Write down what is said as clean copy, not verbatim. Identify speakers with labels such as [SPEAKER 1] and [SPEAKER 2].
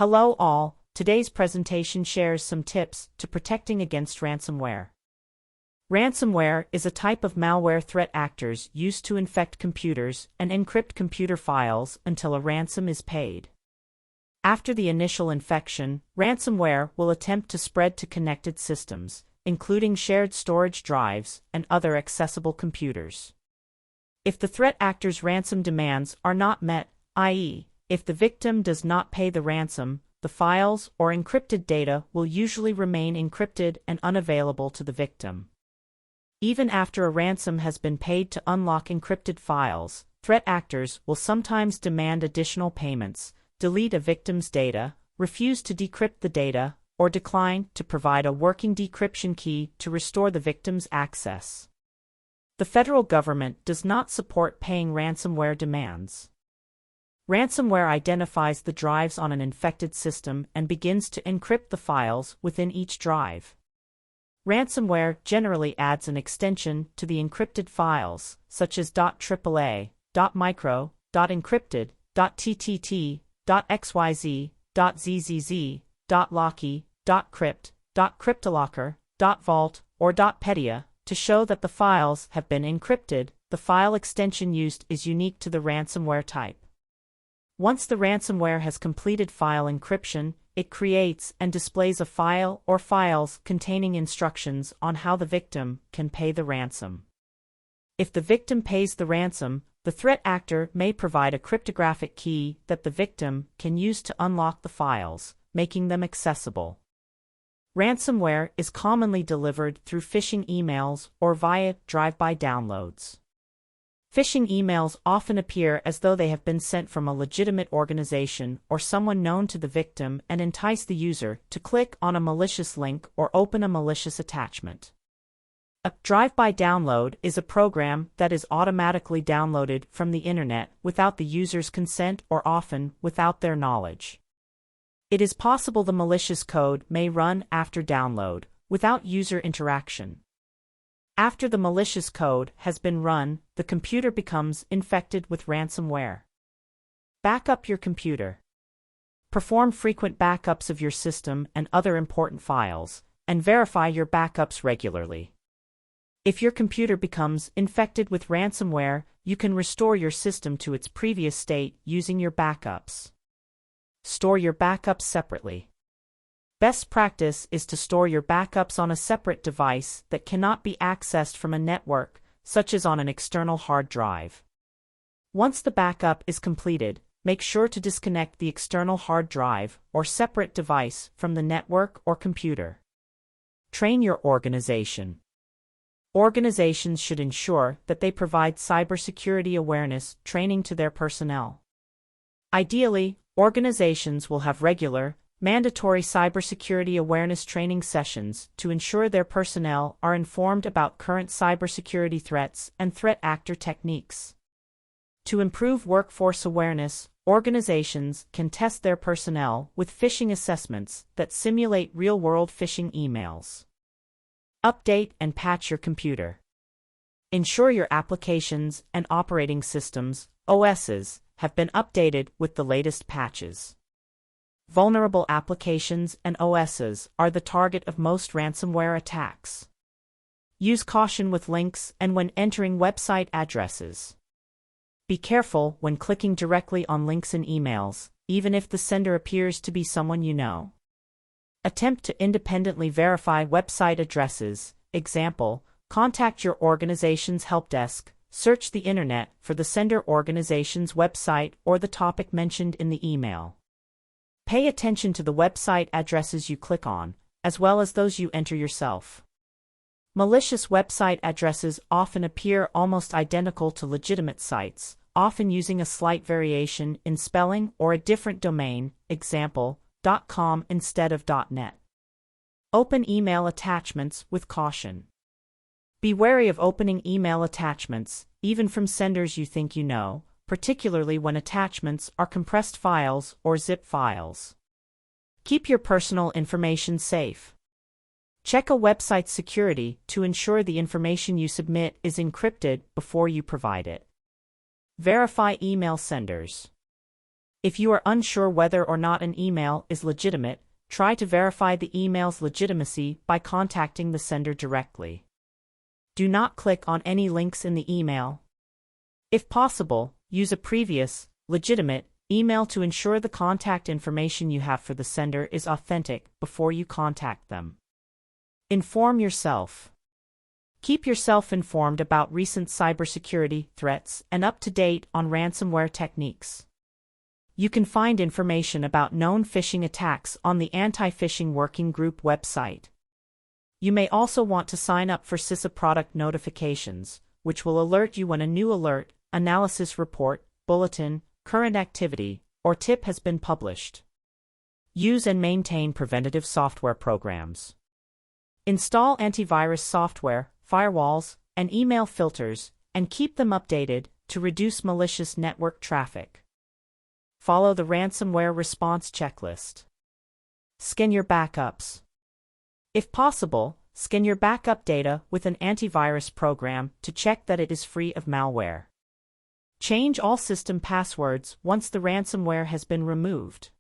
[SPEAKER 1] Hello all, today's presentation shares some tips to protecting against ransomware. Ransomware is a type of malware threat actors used to infect computers and encrypt computer files until a ransom is paid. After the initial infection, ransomware will attempt to spread to connected systems, including shared storage drives and other accessible computers. If the threat actor's ransom demands are not met, i.e., if the victim does not pay the ransom, the files or encrypted data will usually remain encrypted and unavailable to the victim. Even after a ransom has been paid to unlock encrypted files, threat actors will sometimes demand additional payments, delete a victim's data, refuse to decrypt the data, or decline to provide a working decryption key to restore the victim's access. The federal government does not support paying ransomware demands. Ransomware identifies the drives on an infected system and begins to encrypt the files within each drive. Ransomware generally adds an extension to the encrypted files, such as .AAA, .micro, .encrypted, .ttt, .xyz, .zzz, .locky, .crypt, .cryptolocker, .vault, or .pedia, to show that the files have been encrypted. The file extension used is unique to the ransomware type. Once the ransomware has completed file encryption, it creates and displays a file or files containing instructions on how the victim can pay the ransom. If the victim pays the ransom, the threat actor may provide a cryptographic key that the victim can use to unlock the files, making them accessible. Ransomware is commonly delivered through phishing emails or via drive-by downloads. Phishing emails often appear as though they have been sent from a legitimate organization or someone known to the victim and entice the user to click on a malicious link or open a malicious attachment. A drive-by download is a program that is automatically downloaded from the internet without the user's consent or often without their knowledge. It is possible the malicious code may run after download, without user interaction. After the malicious code has been run, the computer becomes infected with ransomware. Back up your computer. Perform frequent backups of your system and other important files, and verify your backups regularly. If your computer becomes infected with ransomware, you can restore your system to its previous state using your backups. Store your backups separately. Best practice is to store your backups on a separate device that cannot be accessed from a network, such as on an external hard drive. Once the backup is completed, make sure to disconnect the external hard drive or separate device from the network or computer. Train your organization. Organizations should ensure that they provide cybersecurity awareness training to their personnel. Ideally, organizations will have regular, mandatory cybersecurity awareness training sessions to ensure their personnel are informed about current cybersecurity threats and threat actor techniques. To improve workforce awareness, organizations can test their personnel with phishing assessments that simulate real-world phishing emails. Update and patch your computer. Ensure your applications and operating systems, OSs, have been updated with the latest patches. Vulnerable applications and OSs are the target of most ransomware attacks. Use caution with links and when entering website addresses. Be careful when clicking directly on links in emails, even if the sender appears to be someone you know. Attempt to independently verify website addresses. Example, contact your organization's help desk, search the internet for the sender organization's website or the topic mentioned in the email. Pay attention to the website addresses you click on, as well as those you enter yourself. Malicious website addresses often appear almost identical to legitimate sites, often using a slight variation in spelling or a different domain, example, .com instead of .net. Open email attachments with caution. Be wary of opening email attachments, even from senders you think you know, particularly when attachments are compressed files or zip files. Keep your personal information safe. Check a website's security to ensure the information you submit is encrypted before you provide it. Verify email senders. If you are unsure whether or not an email is legitimate, try to verify the email's legitimacy by contacting the sender directly. Do not click on any links in the email. If possible, use a previous, legitimate, email to ensure the contact information you have for the sender is authentic before you contact them. Inform yourself. Keep yourself informed about recent cybersecurity threats and up to date on ransomware techniques. You can find information about known phishing attacks on the Anti-Phishing Working Group website. You may also want to sign up for CISA product notifications, which will alert you when a new alert, analysis report, bulletin, current activity, or tip has been published. Use and maintain preventative software programs. Install antivirus software, firewalls, and email filters, and keep them updated to reduce malicious network traffic. Follow the ransomware response checklist. Scan your backups. If possible, scan your backup data with an antivirus program to check that it is free of malware. Change all system passwords once the ransomware has been removed.